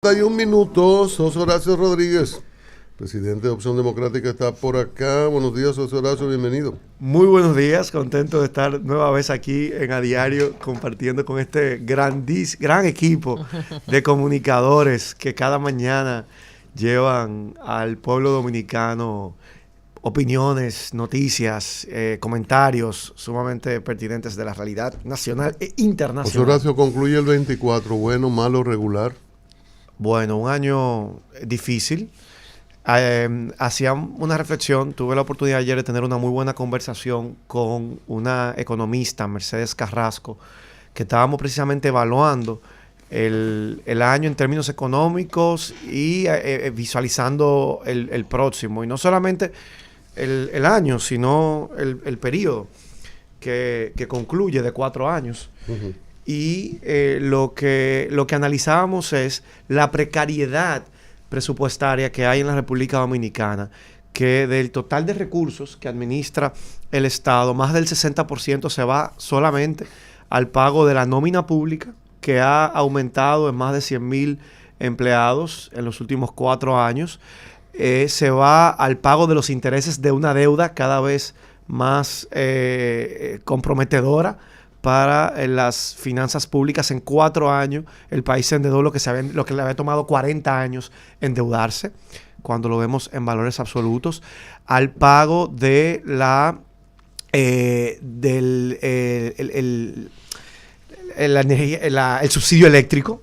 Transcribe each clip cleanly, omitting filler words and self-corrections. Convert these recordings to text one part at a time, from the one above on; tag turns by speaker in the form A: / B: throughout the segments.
A: 31 minutos, José Horacio Rodríguez, presidente de Opción Democrática, está por acá. Buenos días, José Horacio, bienvenido.
B: Muy buenos días, contento de estar nueva vez aquí en A Diario compartiendo con este gran equipo de comunicadores que cada mañana llevan al pueblo dominicano opiniones, noticias, comentarios sumamente pertinentes de la realidad nacional e internacional.
A: José Horacio, concluye el 24, bueno, malo, regular.
B: Bueno, un año difícil. Hacía una reflexión, tuve la oportunidad ayer de tener una muy buena conversación con una economista, Mercedes Carrasco, que estábamos precisamente evaluando el año en términos económicos y visualizando el próximo. Y no solamente el año, sino el periodo que concluye de 4 años. Uh-huh. Y lo que analizábamos es la precariedad presupuestaria que hay en la República Dominicana, que del total de recursos que administra el Estado, más del 60% se va solamente al pago de la nómina pública, que ha aumentado en más de 100,000 empleados en los últimos 4 años. Se va al pago de los intereses de una deuda cada vez más comprometedora para las finanzas públicas. En 4 años el país se endeudó lo que le había tomado 40 años endeudarse, cuando lo vemos en valores absolutos, al pago de el subsidio eléctrico.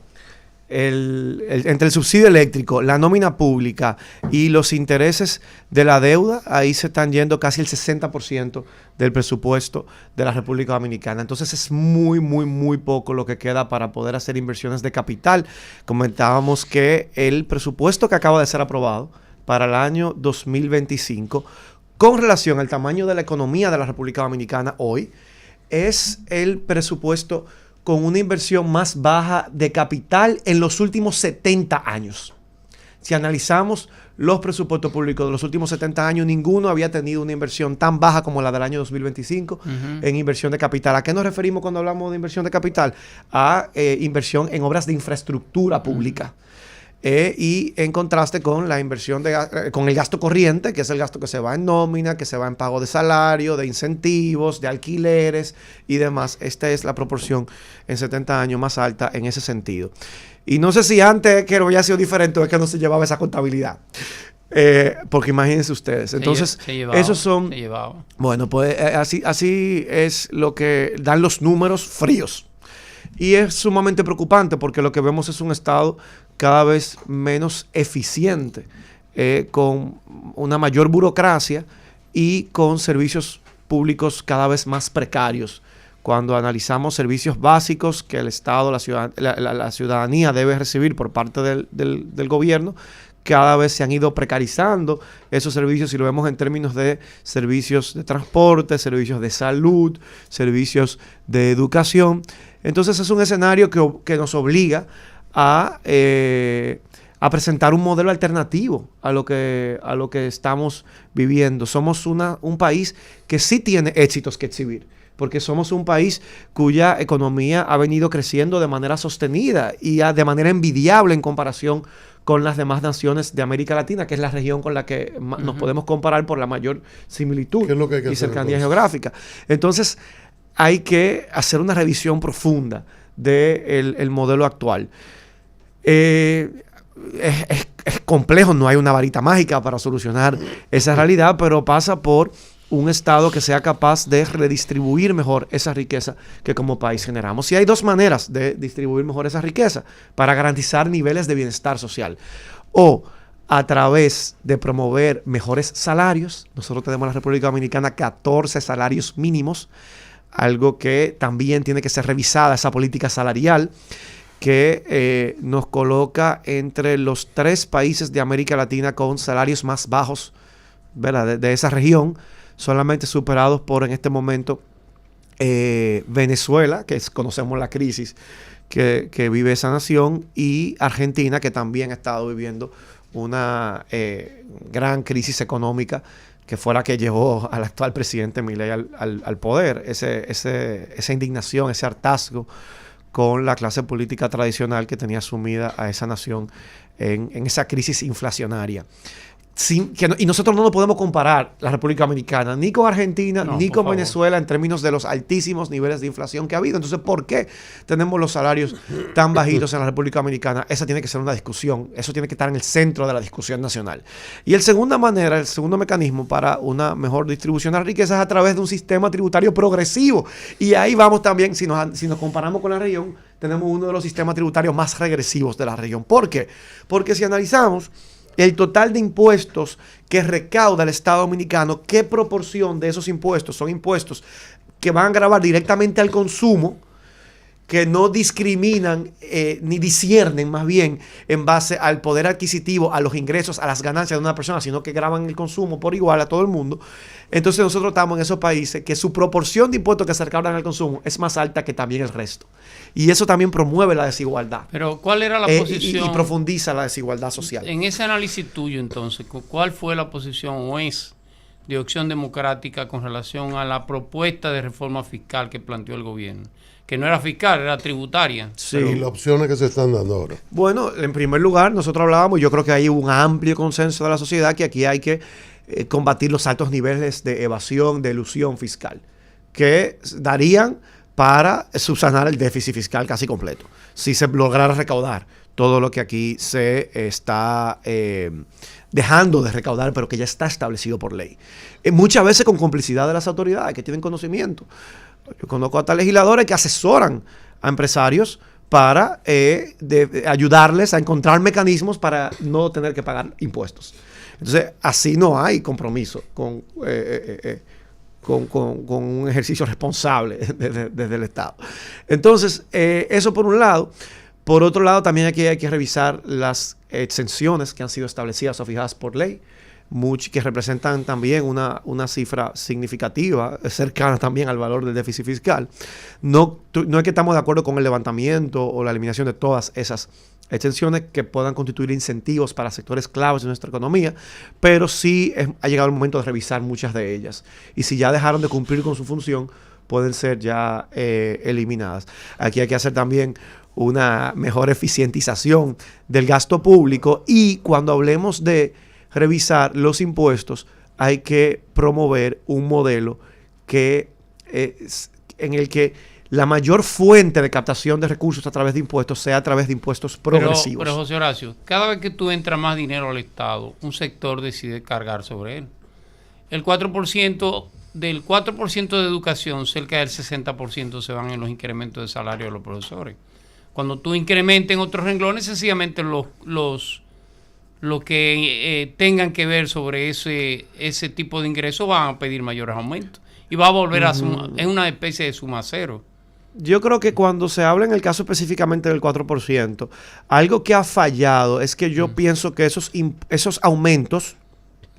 B: Entre el subsidio eléctrico, la nómina pública y los intereses de la deuda, ahí se están yendo casi el 60% del presupuesto de la República Dominicana. Entonces es muy poco lo que queda para poder hacer inversiones de capital. Comentábamos que el presupuesto que acaba de ser aprobado para el año 2025, con relación al tamaño de la economía de la República Dominicana hoy, es el presupuesto con una inversión más baja de capital en los últimos 70 años. Si analizamos los presupuestos públicos de los últimos 70 años, ninguno había tenido una inversión tan baja como la del año 2025 en inversión de capital. ¿A qué nos referimos cuando hablamos de inversión de capital? A inversión en obras de infraestructura pública. Y en contraste con la inversión con el gasto corriente, que es el gasto que se va en nómina, que se va en pago de salario, de incentivos, de alquileres y demás. Esta es la proporción en 70 años más alta en ese sentido. Y no sé si antes que lo había sido diferente o es que no se llevaba esa contabilidad. Porque imagínense ustedes. Entonces, esos son... Bueno, pues así es lo que dan los números fríos. Y es sumamente preocupante porque lo que vemos es un Estado cada vez menos eficiente, con una mayor burocracia y con servicios públicos cada vez más precarios. Cuando analizamos servicios básicos que el Estado, la ciudadanía debe recibir por parte del gobierno, cada vez se han ido precarizando esos servicios, y lo vemos en términos de servicios de transporte, servicios de salud, servicios de educación. Entonces es un escenario que nos obliga a presentar un modelo alternativo a lo que estamos viviendo. Somos un país que sí tiene éxitos que exhibir, porque somos un país cuya economía ha venido creciendo de manera sostenida y de manera envidiable en comparación con las demás naciones de América Latina, que es la región con la que nos podemos comparar por la mayor similitud y cercanía geográfica. Entonces, hay que hacer una revisión profunda del modelo actual. Es complejo, no hay una varita mágica para solucionar esa realidad, pero pasa por un Estado que sea capaz de redistribuir mejor esa riqueza que como país generamos. Y hay 2 maneras de distribuir mejor esa riqueza para garantizar niveles de bienestar social. O a través de promover mejores salarios. Nosotros tenemos en la República Dominicana 14 salarios mínimos, algo que también tiene que ser revisada, esa política salarial, que nos coloca entre los 3 países de América Latina con salarios más bajos, ¿verdad?, de esa región, solamente superados por, en este momento, Venezuela, conocemos la crisis que vive esa nación, y Argentina, que también ha estado viviendo una gran crisis económica, que fue la que llevó al actual presidente Milei al poder. Esa indignación, ese hartazgo con la clase política tradicional que tenía sumida a esa nación en esa crisis inflacionaria. Y nosotros no nos podemos comparar la República Dominicana ni con Argentina ni con Venezuela en términos de los altísimos niveles de inflación que ha habido. Entonces, ¿por qué tenemos los salarios tan bajitos en la República Dominicana? Esa tiene que ser una discusión. Eso tiene que estar en el centro de la discusión nacional. Y el segundo mecanismo para una mejor distribución de la riqueza es a través de un sistema tributario progresivo. Y ahí vamos también, si nos comparamos con la región, tenemos uno de los sistemas tributarios más regresivos de la región. ¿Por qué? Porque si analizamos el total de impuestos que recauda el Estado Dominicano, ¿qué proporción de esos impuestos son impuestos que van a gravar directamente al consumo, que no discriminan ni disciernen más bien en base al poder adquisitivo, a los ingresos, a las ganancias de una persona, sino que graban el consumo por igual a todo el mundo? Entonces nosotros estamos en esos países que su proporción de impuestos que se recaudan al consumo es más alta que también el resto. Y eso también promueve la desigualdad.
C: Pero ¿cuál era la posición?
B: Y profundiza la desigualdad social.
C: En ese análisis tuyo, entonces, ¿cuál fue la posición o es de Opción Democrática con relación a la propuesta de reforma fiscal que planteó el gobierno? Que no era fiscal, era tributaria.
A: Sí. Y las opciones que se están dando ahora.
B: Bueno, en primer lugar, nosotros hablábamos, yo creo que hay un amplio consenso de la sociedad que aquí hay que combatir los altos niveles de evasión, de elusión fiscal, que darían para subsanar el déficit fiscal casi completo, si se lograra recaudar todo lo que aquí se está dejando de recaudar, pero que ya está establecido por ley. Muchas veces con complicidad de las autoridades que tienen conocimiento. Yo conozco hasta legisladores que asesoran a empresarios para ayudarles a encontrar mecanismos para no tener que pagar impuestos. Entonces, así no hay compromiso con un ejercicio responsable desde el Estado. Entonces, eso por un lado. Por otro lado, también aquí hay que revisar las exenciones que han sido establecidas o fijadas por ley, que representan también una cifra significativa, cercana también al valor del déficit fiscal. No es que estamos de acuerdo con el levantamiento o la eliminación de todas esas exenciones que puedan constituir incentivos para sectores claves de nuestra economía, pero sí ha llegado el momento de revisar muchas de ellas. Y si ya dejaron de cumplir con su función, pueden ser ya eliminadas. Aquí hay que hacer también una mejor eficientización del gasto público, y cuando hablemos de revisar los impuestos, hay que promover un modelo en el que la mayor fuente de captación de recursos a través de impuestos sea a través de impuestos progresivos.
C: Pero José Horacio, cada vez que tú entras más dinero al Estado, un sector decide cargar sobre él. El 4%, del 4% de educación, cerca del 60% se van en los incrementos de salario de los profesores. Cuando tú incrementes en otros renglones, sencillamente los que tengan que ver sobre ese tipo de ingresos van a pedir mayores aumentos. Y va a volver a sumar, es una especie de suma cero.
B: Yo creo que cuando se habla en el caso específicamente del 4%, algo que ha fallado es que yo pienso que esos aumentos,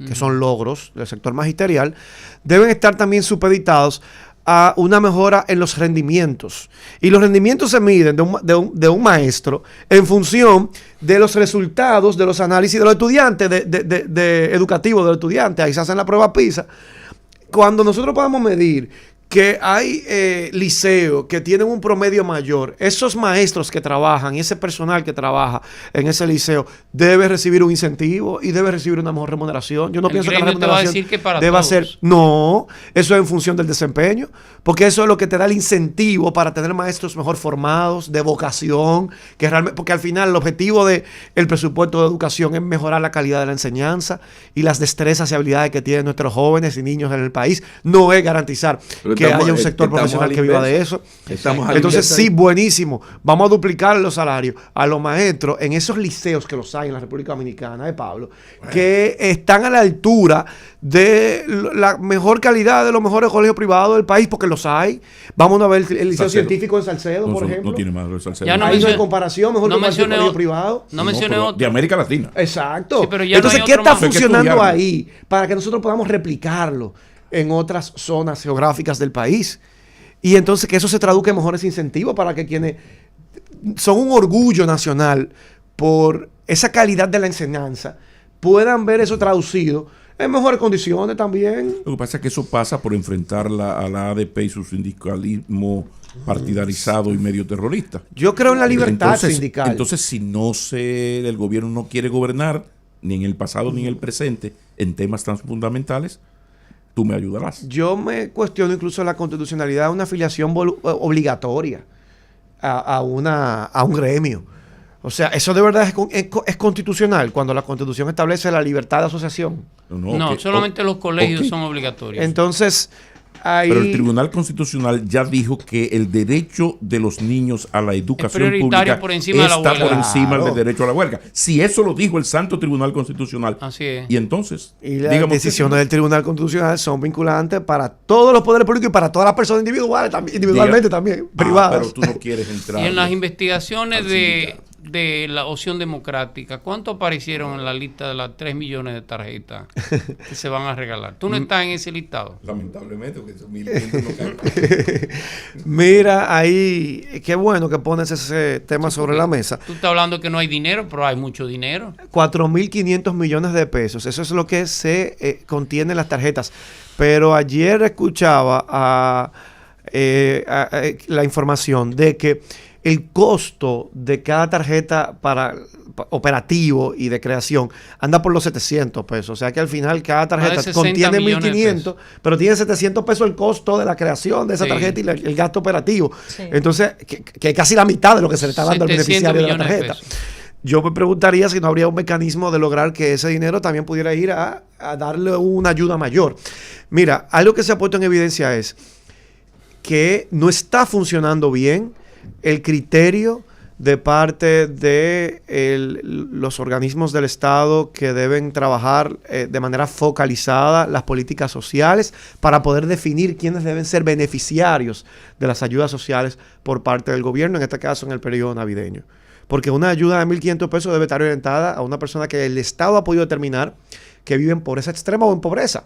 B: que son logros del sector magisterial, deben estar también supeditados a una mejora en los rendimientos. Y los rendimientos se miden de un maestro en función de los resultados de los análisis de los estudiantes, de educativos de los estudiantes. Ahí se hacen la prueba PISA. Cuando nosotros podamos medir que hay liceos que tienen un promedio mayor, esos maestros que trabajan y ese personal que trabaja en ese liceo debe recibir un incentivo y debe recibir una mejor remuneración. Yo no pienso que la remuneración deba ser... No, eso es en función del desempeño, porque eso es lo que te da el incentivo para tener maestros mejor formados, de vocación, que realmente, porque al final el objetivo del presupuesto de educación es mejorar la calidad de la enseñanza y las destrezas y habilidades que tienen nuestros jóvenes y niños en el país. No es garantizar que haya un sector profesional que viva de eso. Entonces, sí, buenísimo. Vamos a duplicar los salarios a los maestros en esos liceos que los hay en la República Dominicana, Pablo, que están a la altura de la mejor calidad de los mejores colegios privados del país, porque los hay. Vamos a ver el liceo científico en Salcedo, por ejemplo.
D: No tiene más de Salcedo.
C: Ya no
B: hay comparación, mejor que cualquier colegio privado.
C: No mencioné otro.
D: De América Latina.
B: Exacto.
C: Sí, pero ya
B: entonces,
C: no
B: ¿qué está
C: más
B: funcionando ahí para que nosotros podamos replicarlo en otras zonas geográficas del país? Y entonces que eso se traduzca en mejores incentivos para que quienes son un orgullo nacional por esa calidad de la enseñanza puedan ver eso traducido en mejores condiciones también.
D: Lo que pasa es que eso pasa por enfrentar a la ADP y su sindicalismo partidarizado y medio terrorista.
B: Yo creo en la libertad sindical.
D: Entonces, si el gobierno no quiere gobernar, ni en el pasado ni en el presente, en temas tan fundamentales, tú me ayudarás.
B: Yo me cuestiono incluso la constitucionalidad de una afiliación obligatoria a un gremio. O sea, ¿eso de verdad es constitucional cuando la Constitución establece la libertad de asociación?
C: No, solamente los colegios son obligatorios.
B: Entonces, ahí...
D: Pero el Tribunal Constitucional ya dijo que el derecho de los niños a la educación pública
C: por encima de la
D: está
C: huelga.
D: por encima del derecho a la huelga. Si eso lo dijo el Santo Tribunal Constitucional,
C: así es.
D: Y entonces,
B: y las decisiones del Tribunal Constitucional son vinculantes para todos los poderes políticos y para todas las personas individuales, individualmente también, privadas.
D: Pero tú no quieres entrar.
C: Y en las investigaciones de la opción democrática, ¿cuánto aparecieron en la lista de las 3 millones de tarjetas que se van a regalar? ¿Tú no estás en ese listado?
D: Lamentablemente, porque esos 1.500 no caen.
B: Mira, ahí, qué bueno que pones ese tema sobre la mesa.
C: Tú estás hablando que no hay dinero, pero hay mucho dinero. 4.500
B: millones de pesos. Eso es lo que se contiene en las tarjetas. Pero ayer escuchaba la información de que el costo de cada tarjeta para operativo y de creación anda por los 700 pesos. O sea que al final cada tarjeta contiene 1.500, pero tiene 700 pesos el costo de la creación de esa tarjeta y el gasto operativo. Sí. Entonces, que es casi la mitad de lo que se le está dando al beneficiario de la tarjeta. Yo me preguntaría si no habría un mecanismo de lograr que ese dinero también pudiera ir a darle una ayuda mayor. Mira, algo que se ha puesto en evidencia es que no está funcionando bien el criterio de parte de los organismos del Estado que deben trabajar de manera focalizada las políticas sociales para poder definir quiénes deben ser beneficiarios de las ayudas sociales por parte del gobierno, en este caso en el periodo navideño. Porque una ayuda de 1.500 pesos debe estar orientada a una persona que el Estado ha podido determinar que vive en pobreza extrema o en pobreza.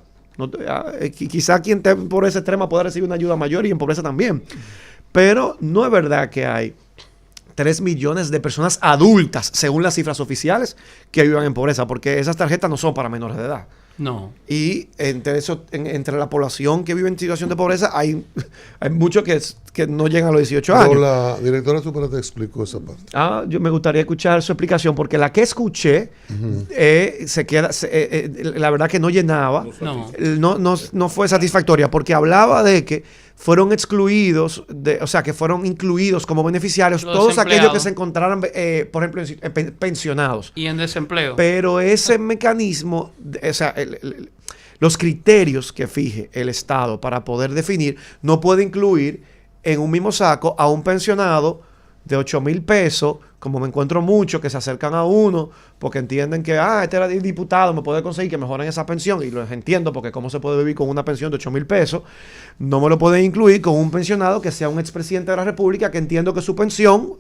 B: Quizá quien esté en pobreza extrema pueda recibir una ayuda mayor y en pobreza también. Pero no es verdad que hay 3 millones de personas adultas, según las cifras oficiales, que vivan en pobreza, porque esas tarjetas no son para menores de edad.
C: No.
B: Y entre la población que vive en situación de pobreza hay muchos que no llegan a los 18 años.
A: Pero la directora superior te explicó esa parte.
B: Yo me gustaría escuchar su explicación, porque la que escuché la verdad que no llenaba, no fue satisfactoria, porque hablaba de que fueron excluidos, que fueron incluidos como beneficiarios todos aquellos que se encontraran, por ejemplo, pensionados.
C: Y en desempleo.
B: Pero ese mecanismo, los criterios que fije el Estado para poder definir, no puede incluir en un mismo saco a un pensionado de 8,000 pesos, como me encuentro muchos que se acercan a uno porque entienden que este era el diputado, me puede conseguir que mejoren esa pensión, y los entiendo, porque cómo se puede vivir con una pensión de 8,000 pesos, no me lo pueden incluir con un pensionado que sea un expresidente de la República, que entiendo que su pensión,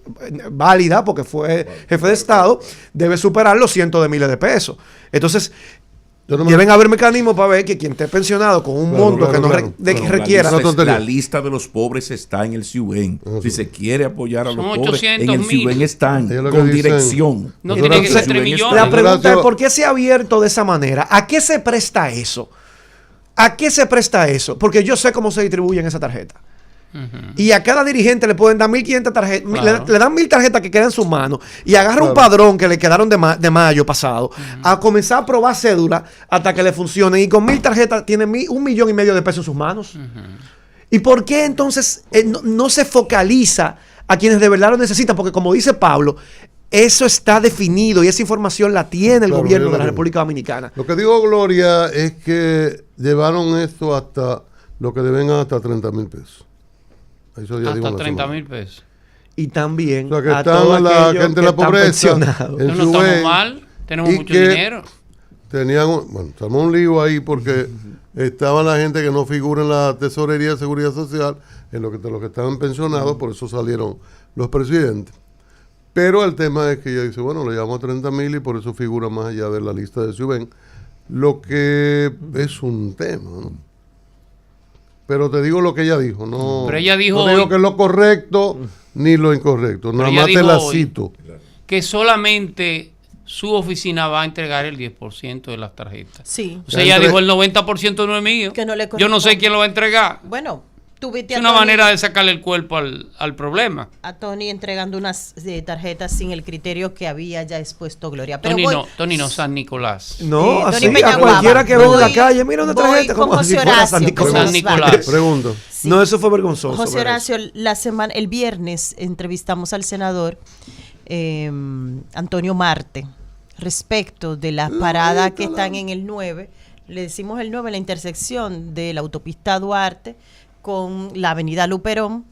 B: válida porque fue jefe de Estado, debe superar los cientos de miles de pesos. Entonces, deben haber mecanismos para ver que quien esté pensionado con un monto que no requiera.
D: La lista de los pobres está en el CIUBEN. Si se quiere apoyar a los pobres, en el CIUBEN están con dirección.
C: No tiene que ser 3 millones.
B: La pregunta es, ¿por qué se ha abierto de esa manera? ¿A qué se presta eso? ¿A qué se presta eso? Porque yo sé cómo se distribuyen esa tarjeta. Y a cada dirigente le pueden dar 1.500 tarjetas, le dan 1.000 tarjetas que quedan en sus manos, y agarra un padrón que le quedaron de mayo pasado, a comenzar a probar cédula hasta que le funcionen, y con 1.000 tarjetas tiene 1,5 millones de pesos en sus manos. ¿Y por qué entonces no se focaliza a quienes de verdad lo necesitan? Porque, como dice Pablo, eso está definido y esa información la tiene el gobierno de la República Dominicana.
A: Lo que digo, Gloria, es que llevaron esto hasta lo que deben hasta 30,000 pesos. Eso ya
C: hasta 30,000 pesos.
B: Y también
A: o sea, que a toda la gente de la pobreza.
C: No estamos mal, tenemos mucho dinero.
A: Se armó un lío ahí porque estaba la gente que no figura en la Tesorería de Seguridad Social, en lo que estaban pensionados, por eso salieron los presidentes. Pero el tema es que ella dice, bueno, le llamamos a 30,000 y por eso figura más allá de la lista de CIUBEN, lo que es un tema, ¿no? Pero te digo lo que ella dijo, no.
C: Pero ella dijo,
A: no digo que es lo correcto ni lo incorrecto, nada más te la cito.
C: Que solamente su oficina va a entregar el 10% de las tarjetas.
E: Sí.
C: O sea, ella dijo el 90% no es mío.
E: Que no le
C: yo no sé quién lo va a entregar.
E: Bueno,
C: Es una manera de sacarle el cuerpo al problema.
E: A Tony entregando unas tarjetas sin el criterio que había ya expuesto Gloria. Pero
C: Tony no, San Nicolás.
B: No, así
E: Tony
B: a cualquiera que ve en la calle, mira una tarjeta como
E: José
B: si fuera
E: Horacio,
B: San Nicolás.
C: San Nicolás.
A: Pregunto.
E: Sí.
B: No, eso fue vergonzoso.
E: José Horacio, el viernes entrevistamos al senador Antonio Marte respecto de las paradas que están en el 9. Le decimos el 9, la intersección de la autopista Duarte con la avenida Luperón,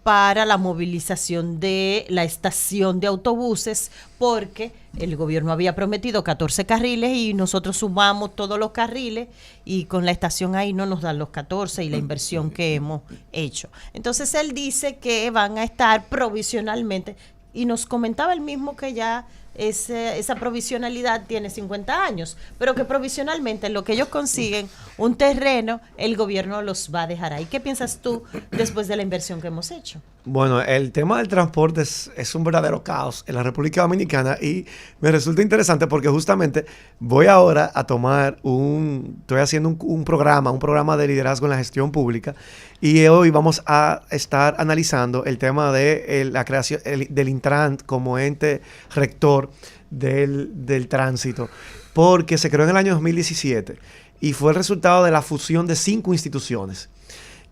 E: para la movilización de la estación de autobuses, porque el gobierno había prometido 14 carriles y nosotros sumamos todos los carriles y con la estación ahí no nos dan los 14 y la inversión que hemos hecho. Entonces él dice que van a estar provisionalmente, y nos comentaba el mismo que ya esa provisionalidad tiene 50 años, pero que provisionalmente en lo que ellos consiguen un terreno, el gobierno los va a dejar ahí. ¿Qué piensas tú después de la inversión que hemos hecho? Bueno,
B: el tema del transporte es un verdadero caos en la República Dominicana y me resulta interesante porque justamente voy ahora a estoy haciendo un programa de liderazgo en la gestión pública, y hoy vamos a estar analizando el tema de la creación del Intran como ente rector del tránsito, porque se creó en el año 2017 y fue el resultado de la fusión de 5 instituciones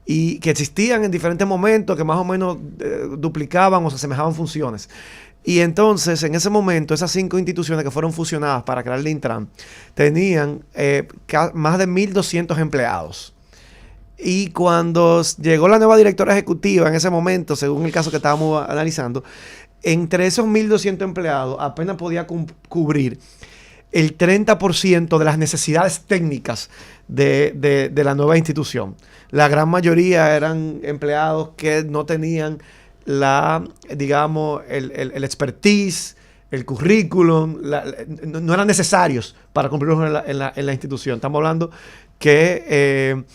B: y que existían en diferentes momentos, que más o menos duplicaban o se asemejaban funciones. Y entonces, en ese momento, esas 5 instituciones que fueron fusionadas para crear el Intran tenían más de 1.200 empleados. Y cuando llegó la nueva directora ejecutiva en ese momento, según el caso que estábamos analizando, entre esos 1.200 empleados apenas podía cubrir el 30% de las necesidades técnicas de la nueva institución. La gran mayoría eran empleados que no tenían el expertise, el currículum, no eran necesarios para cumplirlos en la institución. Estamos hablando que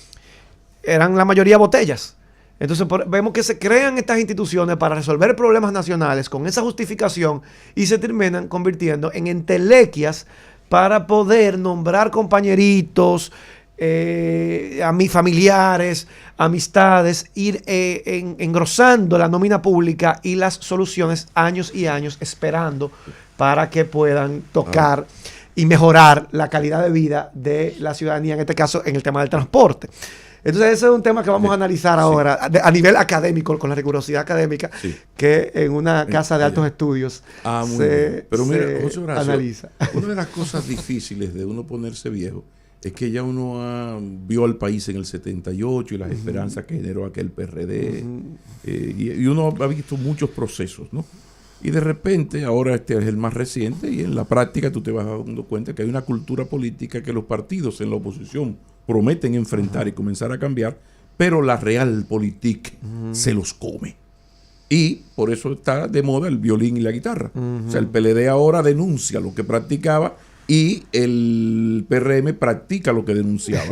B: eran la mayoría botellas. Entonces vemos que se crean estas instituciones para resolver problemas nacionales con esa justificación y se terminan convirtiendo en entelequias para poder nombrar compañeritos, a mis familiares, amistades, ir engrosando la nómina pública y las soluciones años y años esperando para que puedan tocar y mejorar la calidad de vida de la ciudadanía, en este caso en el tema del transporte. Entonces ese es un tema que vamos a analizar ahora a nivel académico, con la rigurosidad académica que en una casa de altos estudios
D: Pero mira, José Horacio,
B: analiza.
D: Una de las cosas difíciles de uno ponerse viejo es que ya uno vio al país en el 78 y las esperanzas que generó aquel PRD, y uno ha visto muchos procesos, ¿no? Y de repente, ahora este es el más reciente, y en la práctica tú te vas dando cuenta que hay una cultura política que los partidos en la oposición prometen enfrentar y comenzar a cambiar, pero la realpolitik se los come. Y por eso está de moda el violín y la guitarra. O sea, el PLD ahora denuncia lo que practicaba y el PRM practica lo que denunciaba.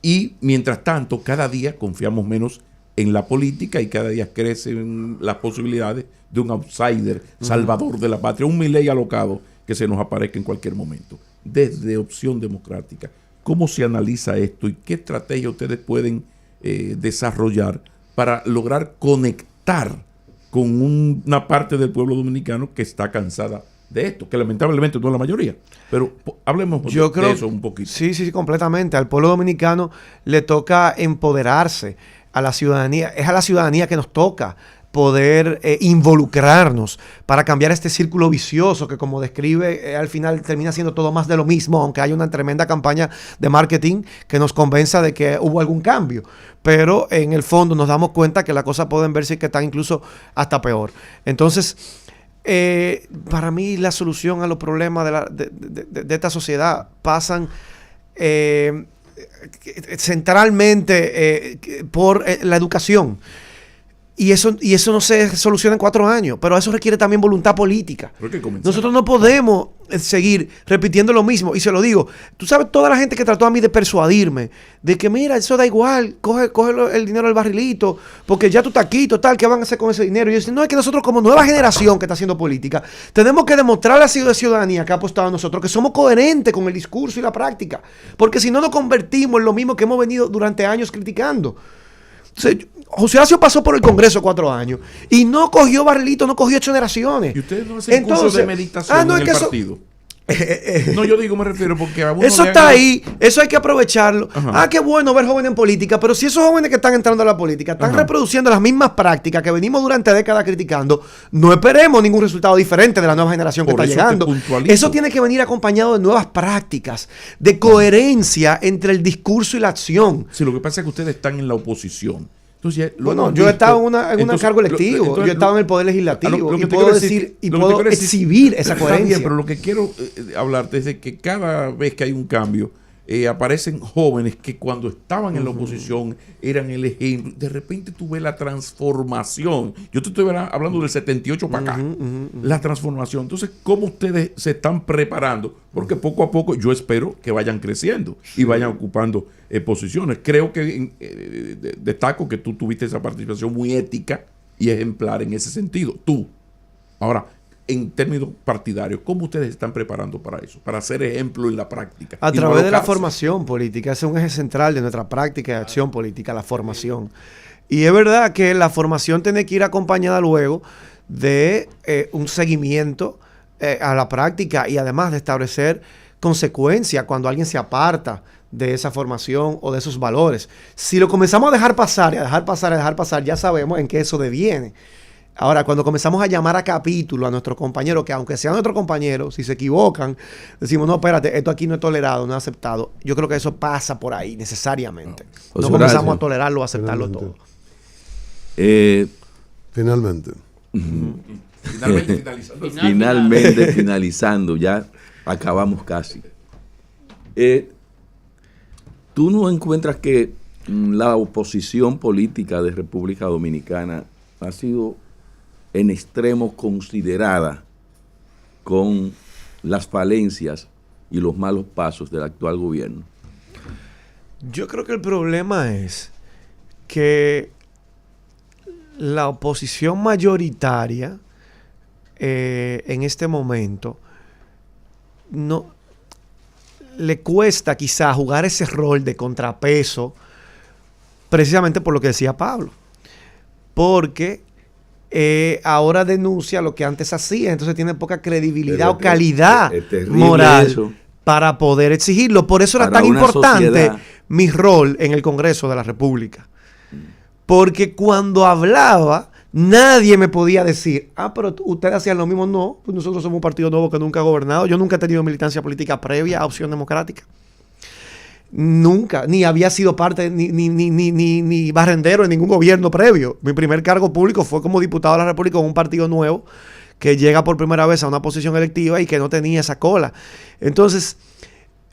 D: Y mientras tanto, cada día confiamos menos en la política y cada día crecen las posibilidades de un outsider, salvador de la patria, un Milei alocado que se nos aparezca en cualquier momento. Desde Opción Democrática, ¿cómo se analiza esto y qué estrategia ustedes pueden desarrollar para lograr conectar con una parte del pueblo dominicano que está cansada de esto, que lamentablemente no es la mayoría? Pero hablemos de eso un poquito.
B: Sí, completamente. Al pueblo dominicano le toca empoderarse, a la ciudadanía. Es a la ciudadanía que nos toca poder involucrarnos para cambiar este círculo vicioso que, como describe, al final termina siendo todo más de lo mismo, aunque hay una tremenda campaña de marketing que nos convenza de que hubo algún cambio. Pero en el fondo nos damos cuenta que las cosas pueden verse que están incluso hasta peor. Entonces, para mí la solución a los problemas de esta sociedad pasan centralmente por la educación. Y eso no se soluciona en 4 años, pero eso requiere también voluntad política. Nosotros no podemos seguir repitiendo lo mismo. Y se lo digo, tú sabes, toda la gente que trató a mí de persuadirme de que mira, eso da igual, coge el dinero del barrilito, porque ya tú estás aquí, total, ¿qué van a hacer con ese dinero? Y yo decía, no, es que nosotros como nueva generación que está haciendo política, tenemos que demostrar a la ciudadanía que ha apostado a nosotros que somos coherentes con el discurso y la práctica, porque si no nos convertimos en lo mismo que hemos venido durante años criticando. José Horacio pasó por el Congreso 4 años y no cogió barrilito, no cogió exoneraciones.
D: ¿Y ustedes no hacen cursos de meditación en el partido? No, yo digo, me refiero porque a uno
B: eso
D: le
B: está
D: hagan-
B: ahí, eso hay que aprovecharlo.
D: Ajá.
B: Qué bueno ver jóvenes en política, pero si esos jóvenes que están entrando a la política están
D: Ajá.
B: reproduciendo las mismas prácticas que venimos durante décadas criticando, no esperemos ningún resultado diferente de la nueva generación que
D: Por
B: está
D: eso te
B: llegando.
D: puntualizo.
B: Eso tiene que venir acompañado de nuevas prácticas, de coherencia entre el discurso y la acción.
D: Sí, lo que pasa es que ustedes están en la oposición. Entonces, lo
B: Bueno,
D: hemos
B: yo he
D: visto.
B: estado en un
D: Entonces,
B: cargo electivo,
D: entonces,
B: yo he estado en el Poder
D: lo
B: Legislativo
D: que
B: y
D: te
B: puedo
D: quiero
B: decir, y
D: lo que te
B: puedo
D: quiero decir-
B: exhibir esa
D: Está
B: coherencia.
D: bien, pero lo que quiero hablarte es de que cada vez que hay un cambio, aparecen jóvenes que cuando estaban en la oposición eran el ejemplo. De repente tú ves la transformación. Yo te estoy hablando del 78 para acá. La transformación. Entonces, ¿cómo ustedes se están preparando? Porque poco a poco yo espero que vayan creciendo y vayan ocupando posiciones. Creo que destaco que tú tuviste esa participación muy ética y ejemplar en ese sentido. Tú. Ahora, en términos partidarios, ¿cómo ustedes están preparando para eso? Para ser ejemplo en la práctica.
B: A
D: Y no
B: través de la
D: alocarse.
B: formación política, ese es un eje central de nuestra práctica de acción política, la formación. Y es verdad que la formación tiene que ir acompañada luego de un seguimiento a la práctica y además de establecer consecuencias cuando alguien se aparta de esa formación o de esos valores. Si lo comenzamos a dejar pasar y a dejar pasar y a dejar pasar, ya sabemos en qué eso deviene. Ahora, cuando comenzamos a llamar a capítulo a nuestros compañeros, que aunque sean nuestros compañeros, si se equivocan, decimos, no, espérate, esto aquí no es tolerado, no es aceptado. Yo creo que eso pasa por ahí, necesariamente. No,
F: José
B: comenzamos
F: Horacio.
B: a tolerarlo, a aceptarlo
A: Finalmente.
B: todo.
A: Finalmente.
D: Finalmente, finalizando.
F: Finalmente, finalizando, ya acabamos casi. ¿Tú no encuentras que la oposición política de República Dominicana ha sido en extremo considerada con las falencias y los malos pasos del actual gobierno?
B: Yo creo que el problema es que la oposición mayoritaria en este momento no le cuesta quizá jugar ese rol de contrapeso precisamente por lo que decía Pablo. Porque ahora denuncia lo que antes hacía, entonces tiene poca credibilidad
F: Pero
B: o calidad
F: es terrible
B: moral
F: eso.
B: para poder exigirlo. Por eso era
F: Para
B: tan
F: una
B: importante
F: sociedad.
B: mi rol en el Congreso de la República. Porque cuando hablaba, nadie me podía decir, pero ustedes hacían lo mismo. No, pues nosotros somos un partido nuevo que nunca ha gobernado. Yo nunca he tenido militancia política previa a Opción Democrática. Nunca, ni había sido parte, ni barrendero en ningún gobierno previo. Mi primer cargo público fue como diputado de la República en un partido nuevo que llega por primera vez a una posición electiva y que no tenía esa cola. Entonces,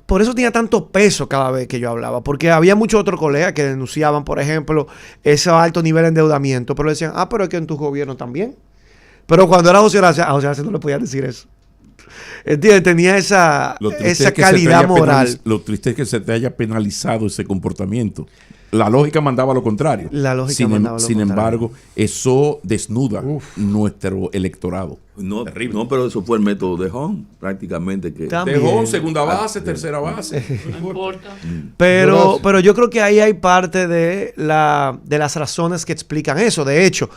B: por eso tenía tanto peso cada vez que yo hablaba, porque había muchos otros colegas que denunciaban, por ejemplo, ese alto nivel de endeudamiento, pero decían, pero es que en tus gobiernos también. Pero cuando era José Horacio no le podían decir eso. ¿Entiendes? Tenía esa calidad moral.
D: Lo triste es que se te haya penalizado ese comportamiento. La lógica mandaba lo contrario.
B: La lógica mandaba lo
D: sin
B: contrario.
D: embargo, eso desnuda nuestro electorado.
F: No,
D: Terrible.
F: no, pero eso fue el método de Home, prácticamente. Que
B: También.
D: Dejó segunda base, tercera base.
C: No importa.
B: Pero yo creo que ahí hay parte de las razones que explican eso. De hecho,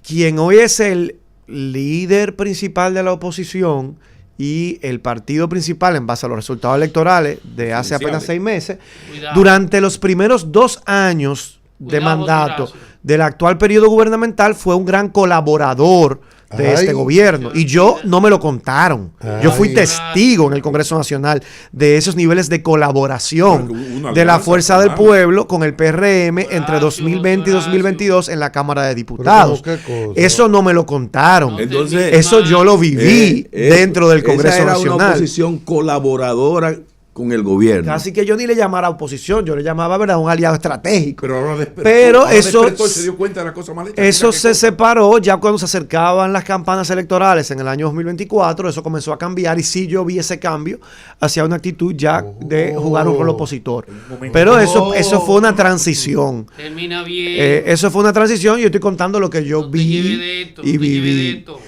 B: quien hoy es el líder principal de la oposición y el partido principal en base a los resultados electorales de hace apenas 6 meses,
C: Cuidado.
B: durante los primeros 2 años de
C: Cuidado,
B: mandato
C: Horacio.
B: del actual periodo gubernamental fue un gran colaborador de
A: Ay.
B: este gobierno. Y yo no me lo contaron. Yo fui
A: Ay.
B: testigo en el Congreso Nacional de esos niveles de colaboración
D: Porque hubo una
B: de la
D: alianza,
B: Fuerza del
D: claro.
B: Pueblo con el PRM entre
C: Horacio,
B: 2020 y
C: Horacio.
B: 2022 en la Cámara de Diputados.
A: Pero ¿cómo qué cosa?
B: Eso no me lo contaron.
C: No
F: Entonces,
C: te
B: Eso yo lo viví dentro del
F: esa
B: Congreso
F: era una
B: Nacional.
F: oposición colaboradora con el gobierno.
B: Casi que yo ni le llamara oposición, yo le llamaba, ¿verdad?, un aliado estratégico.
D: Pero ahora despertó.
B: Pero
D: ahora
B: eso-
D: despertó y se dio cuenta de la cosa mal hecha.
B: Eso
D: Mira qué
B: se
D: cosa.
B: separó ya cuando se acercaban las campañas electorales en el año 2024. Eso comenzó a cambiar y sí yo vi ese cambio hacia una actitud ya de jugar un rol opositor. Pero eso fue una transición.
C: Termina bien.
B: Eso fue una transición y yo estoy contando lo que yo
C: No te lleve de
B: vi
C: esto,
B: y
C: no te lleve de
B: viví.
C: esto.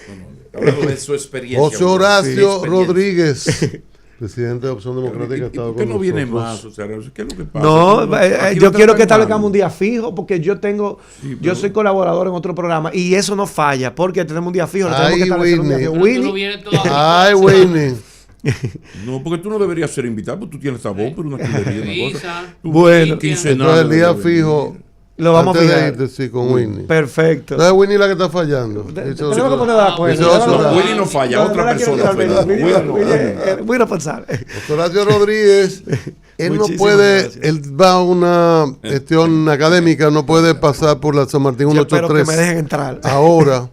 D: Hablando de su experiencia.
A: José Horacio
D: Sí, experiencia.
A: Rodríguez, presidente de Opción Democrática, ha estado
D: ¿Por qué
A: con
D: no viene
A: nosotros.
D: más? O sea, ¿qué es lo que pasa?
B: No,
D: Aquí
B: yo
D: no
B: quiero
D: están
B: que establezcamos
D: calmando.
B: un día fijo porque yo
D: Sí,
B: yo soy colaborador en otro programa y eso no falla porque tenemos un día fijo. Tenemos
A: Ay,
B: que establecer un día
A: Whitney.
B: fijo.
C: Pero tú no
B: Winnie,
C: vienes toda
A: Ay, Winnie.
D: No, porque tú no deberías ser invitado, porque tú tienes esa voz, pero una chulería, una cosa.
C: Avisa.
D: Tú,
B: Bueno.
D: quincenal,
A: Entonces el día
D: debe venir.
A: fijo,
B: lo vamos a
A: antes de
B: fijar.
A: irte, sí, con Winnie.
B: Perfecto.
A: Entonces Winnie la que está fallando.
B: Tenemos que poner de acuerdo.
A: Dice Osura.
D: No, Winnie no falla, otra persona fue.
B: Muy responsable.
A: Horacio Rodríguez, él no
B: Muchísimas
A: puede,
B: gracias.
A: él va a una gestión académica, no puede pasar por la San Martín
B: Yo espero que me dejen
A: 183
B: entrar.
A: ahora,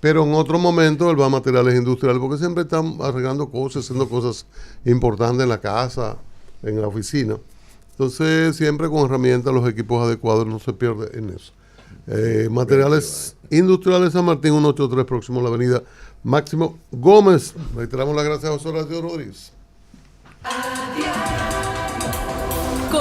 A: pero en otro momento él va a materiales industriales, porque siempre están arreglando cosas, haciendo cosas importantes en la casa, en la oficina. Entonces, siempre con herramientas, los equipos adecuados, no se pierde en eso. Materiales industriales San Martín 183, próximo a la avenida Máximo Gómez. Reiteramos las gracias a José Horacio Rodríguez.
G: Adiós.